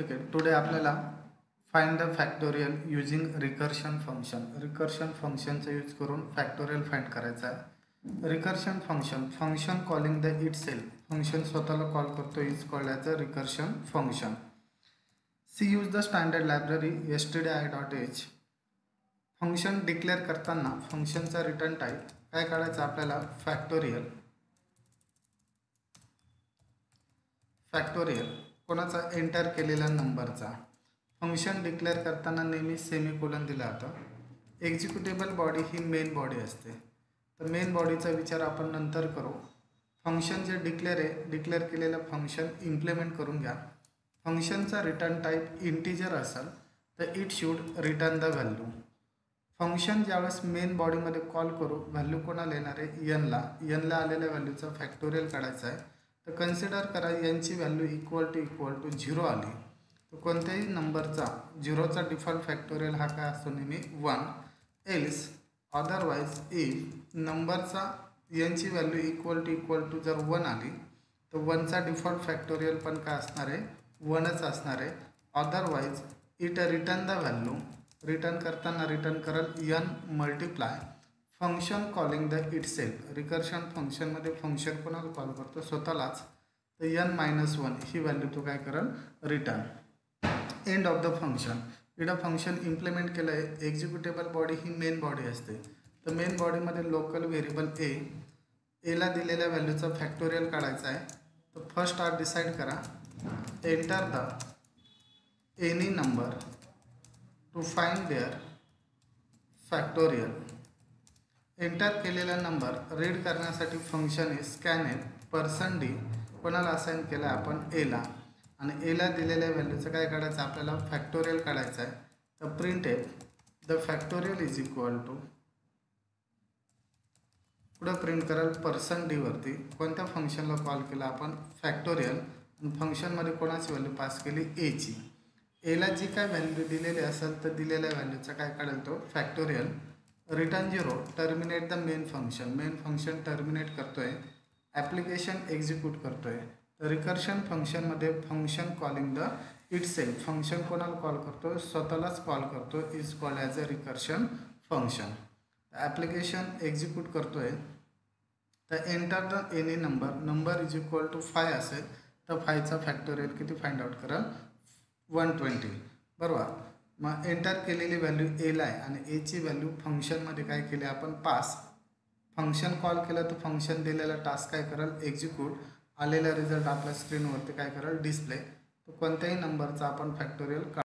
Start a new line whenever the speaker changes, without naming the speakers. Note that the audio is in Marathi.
ओके, टुडे आपल्याला find the factorial using recursion function. Recursion फंक्शनचा यूज करून फॅक्टोरियल फाइंड करायचा आहे. Recursion function calling the itself. Function स्वतःला कॉल करतो is called as a recursion function. C use the standard library stdi.h. Function declare करताना फंक्शनचा रिटर्न टाईप काय काढायचं आपल्याला, फॅक्टोरियल. कोणाचा, एंटर केलेल्या नंबरचा. फंक्शन डिक्लेअर करताना नेहमी सेमीकोलन दिला जातो. एक्झिक्युटेबल बॉडी ही मेन बॉडी असते, तर मेन बॉडीचा विचार आपण नंतर करू. फंक्शन जे डिक्लेअर केलेलं फंक्शन इम्प्लिमेंट करून घ्या. फंक्शनचा रिटर्न टाईप इंटिजर असेल तर it should return the value. Function ज्यावेळेस मेन बॉडीमध्ये कॉल करू, व्हॅल्यू कोणाला येणार आहे, एनला आलेल्या व्हॅल्यूचा फॅक्टोरियल काढायचा आहे. तर कन्सिडर करा यांची व्हॅल्यू इक्वल टू 0 आली, तर कोणत्याही नंबरचा 0चा डिफॉल्ट फॅक्टोरियल हा काय असतो, नेहमी 1. एल्स अदरवाईज इफ नंबरचा यांची व्हॅल्यू इक्वल टू जर 1 आली तर 1चा डिफॉल्ट फॅक्टोरियल पण काय असणार आहे, 1च असणार आहे. Otherwise it return the value. Return करताना रिटर्न करल n multiply function calling the it self. Recursion फंक्शनमध्ये फंक्शन कोणाला कॉल करतो, स्वतःलाच. तर n-1 ही व्हॅल्यू तो काय करेल, return. End of the function. इथं फंक्शन इम्प्लिमेंट केलं आहे. एक्झिक्युटेबल बॉडी ही मेन बॉडी असते, तर मेन बॉडीमध्ये लोकल व्हेरिएबल एला दिलेल्या व्हॅल्यूचा फॅक्टोरियल काढायचा आहे. तर फर्स्ट आर डिसाईड करा, enter the any number two find their factorial. Enter केलेला नंबर रीड करण्यासाठी फंक्शन आहे स्कॅन %d कोणाला असाइन केला आपण, एला. आणि एला दिलेल्या व्हॅल्यूचं काय काढायचं आपल्याला, फॅक्टोरियल काढायचं आहे. तर print the factorial is equal to, पुढं प्रिंट कराल %d वरती कोणत्या फंक्शनला कॉल केला आपण, फॅक्टोरियल. आणि फंक्शनमध्ये कोणाची व्हॅल्यू पास केली, एची. एला जी काय व्हॅल्यू दिलेली असेल तर दिलेल्या व्हॅल्यूचा काय काढेल तो, factorial. Return 0 terminate the main function terminate करतोय, ॲप्लिकेशन एक्झिक्यूट करतोय. तर रिकर्शन फंक्शनमध्ये function calling the itself. Function कोणाला कॉल करतो, स्वतःलाच कॉल करतो, is called as a recursion function. Application execute करतोय. तर enter the any number is equal to 5 असेल तर 5चा फॅक्टोरियल किती फाइंड आउट कराल, 120. बरोबर. मग एंटर केलेली व्हॅल्यू एला आहे आणि एची व्हॅल्यू फंक्शनमध्ये काय केली आपण, पास. फंक्शन कॉल केलं तर फंक्शन दिलेला टास्क काय करेल, एक्झिक्यूट. आलेला रिझल्ट आपल्या स्क्रीनवरती काय करेल, डिस्प्ले. तर कोणत्याही नंबरचा आपण फॅक्टोरियल